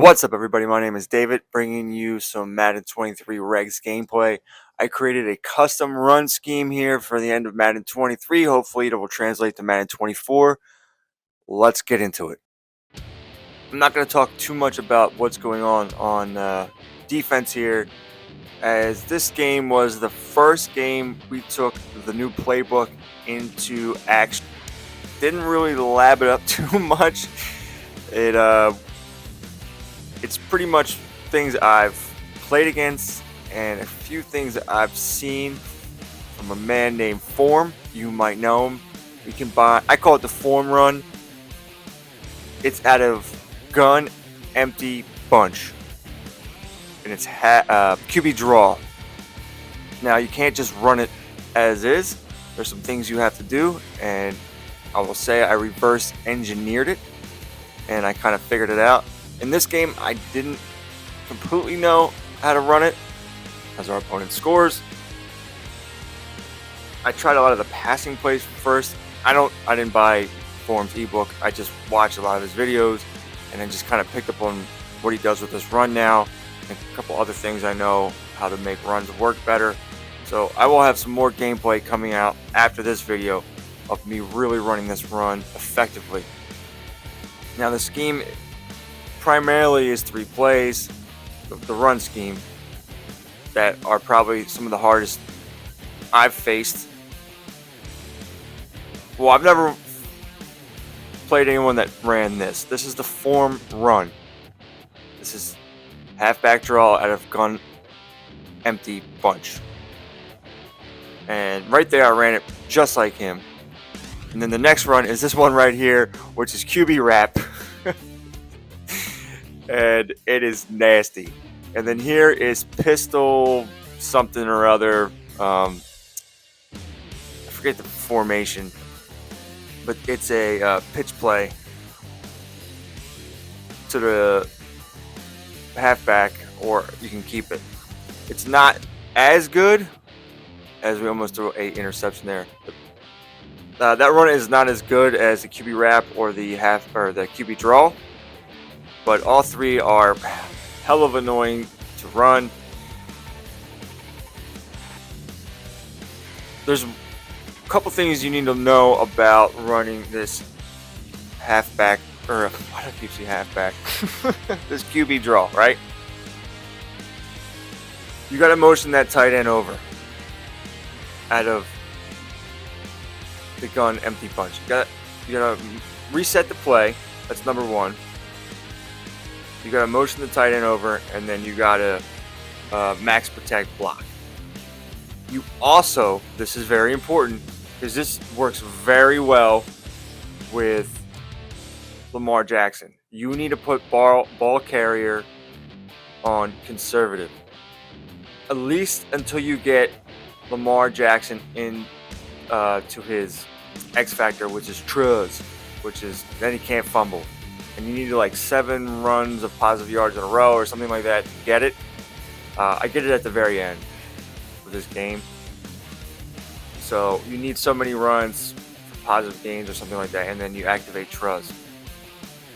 What's up, everybody? My name is David, bringing you some Madden 23 Regs gameplay. I created a custom run scheme here for the end of Madden 23. Hopefully it will translate to Madden 24. Let's get into it. I'm not going to talk too much about what's going on defense here, as this game was the first game we took the new playbook into action. Didn't really lab it up too much. It's pretty much things I've played against and a few things that I've seen from a man named Form. You might know him. We can buy. I call it the Form Run. It's out of gun, empty, bunch, and it's QB draw. Now you can't just run it as is. There's some things you have to do, and I will say I reverse engineered it, and I kind of figured it out. In this game, I didn't completely know how to run it as our opponent scores. I tried a lot of the passing plays first. I didn't buy Form's ebook. I just watched a lot of his videos and then just kind of picked up on what he does with this run now and a couple other things I know how to make runs work better. So I will have some more gameplay coming out after this video of me really running this run effectively. Now the scheme primarily is 3 plays, the run scheme, that are probably some of the hardest I've faced. Well, I've never played anyone that ran this. This is the Form Run. This is halfback draw out of gun, empty, bunch. And right there I ran it just like him. And then the next run is this one right here, which is QB wrap. And it is nasty. And then here is pistol something or other. I forget the formation, but it's a pitch play to the halfback, or you can keep it. It's not as good as we almost threw a interception there. But, that run is not as good as the QB wrap or the QB draw. But all 3 are hell of annoying to run. There's a couple things you need to know about running this halfback, or why do I keep saying halfback? This QB draw, right? You got to motion that tight end over out of the gun empty punch. You gotta reset the play. That's number 1. You gotta motion the tight end over, and then you gotta max protect block. You also, this is very important because this works very well with Lamar Jackson. You need to put ball carrier on conservative, at least until you get Lamar Jackson in to his X factor, which is truz, which is then he can't fumble. And you need like 7 runs of positive yards in a row or something like that to get it. I get it at the very end of this game. So you need so many runs for positive gains or something like that, and then you activate truz.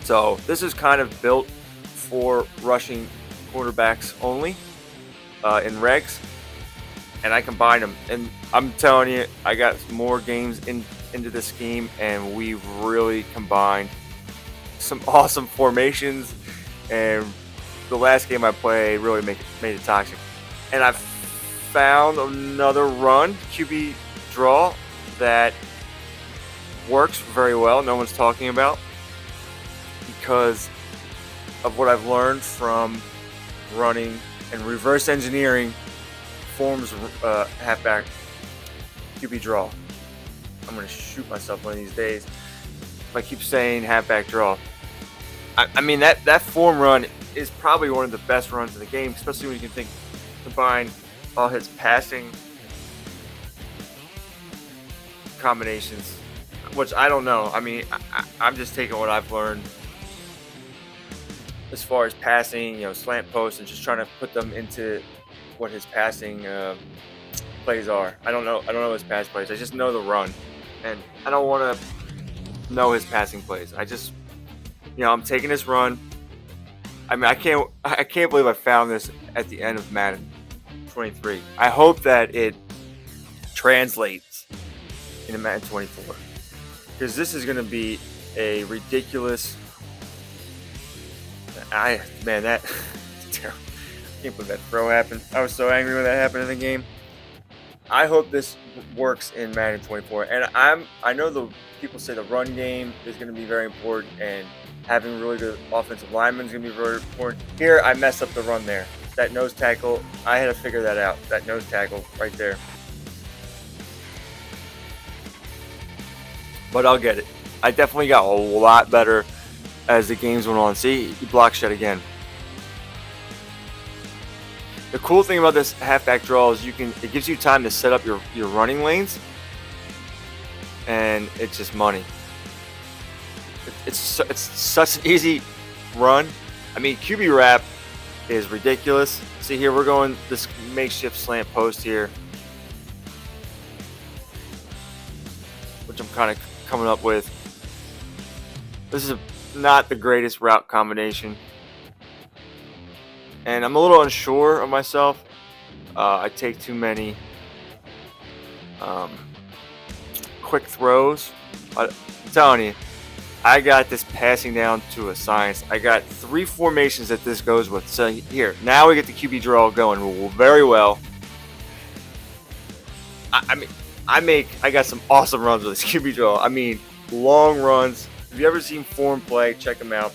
So this is kind of built for rushing quarterbacks only in Regs, and I combine them. And I'm telling you, I got more games into this scheme, and we've really combined some awesome formations, and the last game I played really made it toxic. And I found another run, QB draw, that works very well. No one's talking about, because of what I've learned from running and reverse engineering Form's halfback QB draw. I'm gonna shoot myself one of these days if I keep saying halfback draw. I mean, that Form run is probably one of the best runs in the game, especially when you can combine all his passing combinations, which I don't know. I mean, I'm just taking what I've learned as far as passing, slant posts, and just trying to put them into what his passing plays are. I don't know his pass plays. I just know the run, and I don't want to know his passing plays. I just, I'm taking this run. I mean, I can't believe I found this at the end of Madden 23. I hope that it translates into Madden 24, because this is going to be a ridiculous. Man, that terrible. I can't believe that throw happened. I was so angry when that happened in the game. I hope this works in Madden 24, and I know the people say the run game is going to be very important, and having really good offensive linemen is going to be very important. Here, I messed up the run there. That nose tackle, I had to figure that out. That nose tackle right there. But I'll get it. I definitely got a lot better as the games went on. See, he block shed again. The cool thing about this halfback draw is it gives you time to set up your running lanes, and it's just money. It's such an easy run. I mean, QB wrap is ridiculous. See here, we're going this makeshift slant post here, which I'm kind of coming up with. This is not the greatest route combination, and I'm a little unsure of myself. I take too many quick throws. I'm telling you, I got this passing down to a science. I got 3 formations that this goes with. So here, now we get the QB draw going very well. I got some awesome runs with this QB draw. I mean, long runs. If you ever seen Form play, check him out.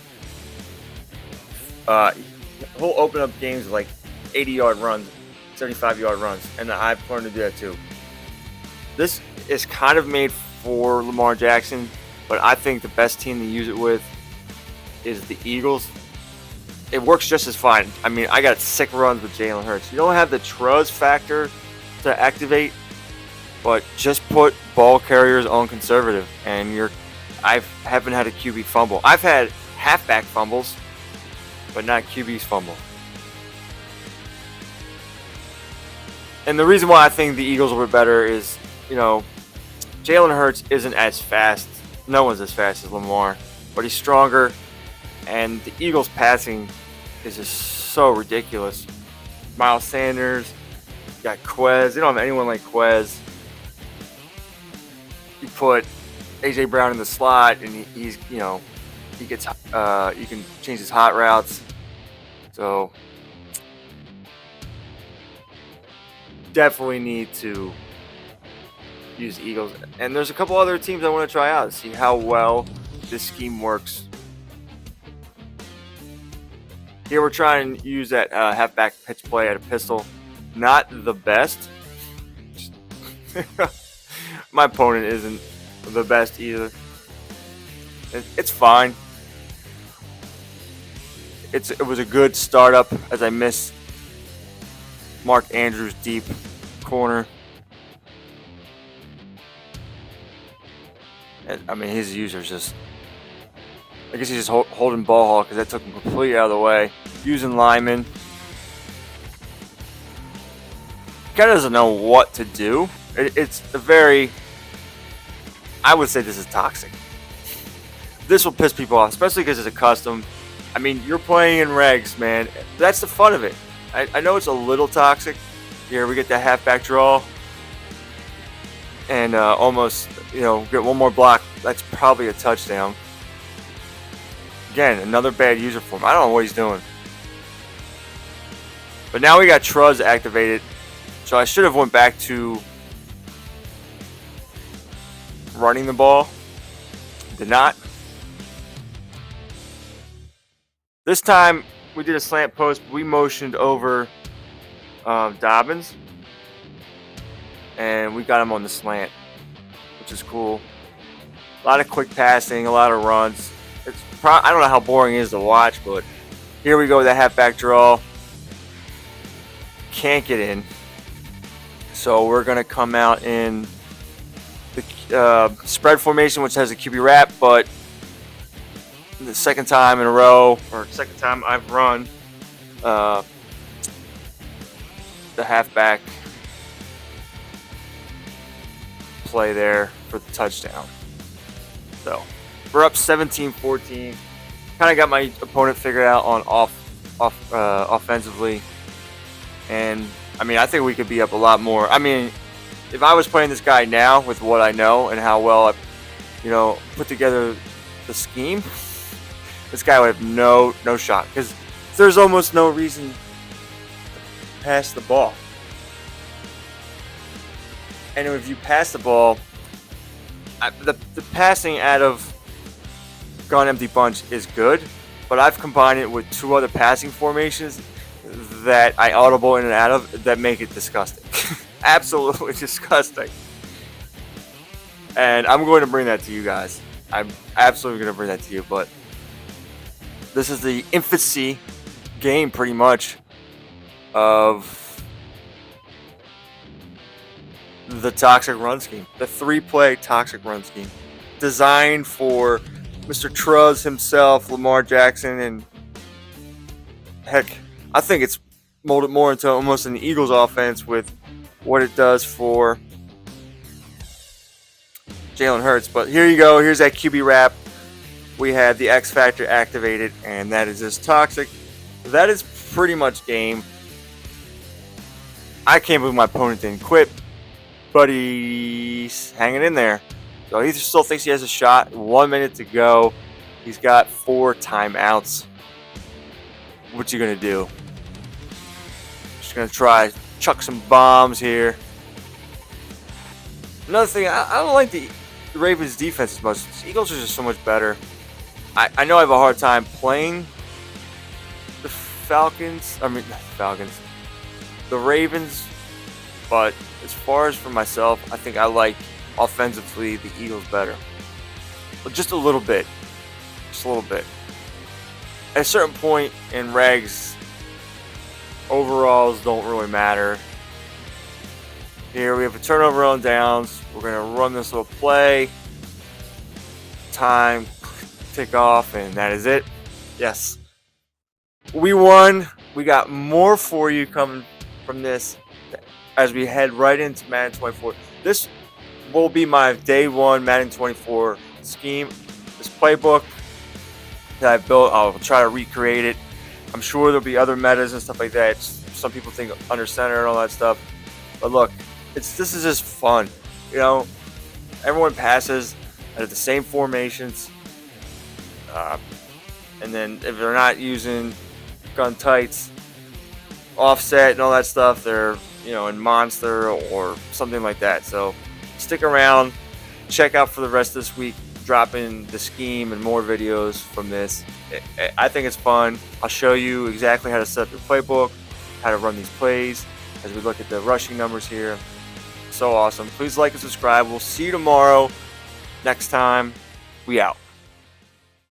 He'll open up games with like 80-yard runs, 75-yard runs, and I've learned to do that too. This is kind of made for Lamar Jackson, but I think the best team to use it with is the Eagles. It works just as fine. I mean, I got sick runs with Jalen Hurts. You don't have the trust factor to activate, but just put ball carriers on conservative, and I haven't had a QB fumble. I've had halfback fumbles, but not QB's fumble. And the reason why I think the Eagles will be better is, Jalen Hurts isn't as fast. No one's as fast as Lamar, but he's stronger, and the Eagles' passing is just so ridiculous. Miles Sanders, you got Quez. They don't have anyone like Quez. You put AJ Brown in the slot, and he gets you can change his hot routes. So definitely need to use the Eagles. And there's a couple other teams I want to try out to see how well this scheme works. Here we're trying to use that halfback pitch play at a pistol. Not the best. My opponent isn't the best either. It's fine. It was a good startup as I missed Mark Andrews' deep corner. And, I mean, his user's just... I guess he's just holding ball hawk because that took him completely out of the way. Using linemen. Kind of doesn't know what to do. It's a very... I would say this is toxic. This will piss people off, especially because it's a custom. I mean, you're playing in Regs, man. That's the fun of it. I know it's a little toxic. Here we get that halfback draw. And almost, get one more block. That's probably a touchdown. Again, another bad user form. I don't know what he's doing. But now we got Truz activated. So I should have went back to running the ball. Did not. This time we did a slant post. We motioned over Dobbins, and we got him on the slant, which is cool. A lot of quick passing, a lot of runs. I don't know how boring it is to watch, but here we go with that halfback draw. Can't get in. So we're going to come out in the spread formation, which has a QB wrap, but the second time in a row, or second time I've run the halfback play there for the touchdown. So we're up 17-14. Kind of got my opponent figured out on offensively, and I mean, I think we could be up a lot more. I mean, if I was playing this guy now with what I know and how well I, put together the scheme, this guy would have no shot because there's almost no reason to pass the ball. And if you pass the ball, the passing out of gun empty bunch is good, but I've combined it with 2 other passing formations that I audible in and out of that make it disgusting. Absolutely disgusting. And I'm going to bring that to you guys. I'm absolutely going to bring that to you, but this is the infancy game pretty much of the toxic run scheme, the 3-play toxic run scheme, designed for Mr. Truz himself, Lamar Jackson, and heck, I think it's molded more into almost an Eagles offense with what it does for Jalen Hurts. But here you go. Here's that QB wrap. We have the X Factor activated, and that is just toxic. That is pretty much game. I can't believe my opponent didn't quit, but he's hanging in there. So he still thinks he has a shot. 1 minute to go. He's got 4 timeouts. What's he going to do? Just going to try chuck some bombs here. Another thing, I don't like the Ravens defense as much. The Eagles are just so much better. I know I have a hard time playing the Falcons. I mean, not the Falcons. The Ravens. But as far as for myself, I think I like offensively the Eagles better. But just a little bit. Just a little bit. At a certain point in Regs, overalls don't really matter. Here we have a turnover on downs. We're going to run this little play. Time, tick off, and that is it. Yes. We won. We got more for you coming from this as we head right into Madden 24. This will be my day 1 Madden 24 scheme. This playbook that I've built, I'll try to recreate it. I'm sure there'll be other metas and stuff like that. Some people think under center and all that stuff. But look, this is just fun. Everyone passes at the same formations. And then if they're not using gun tights, offset and all that stuff, they're in monster or something like that. So stick around, check out for the rest of this week, dropping the scheme and more videos from this. I think it's fun. I'll show you exactly how to set up your playbook, how to run these plays as we look at the rushing numbers here. So awesome. Please like and subscribe. We'll see you tomorrow. Next time, we out.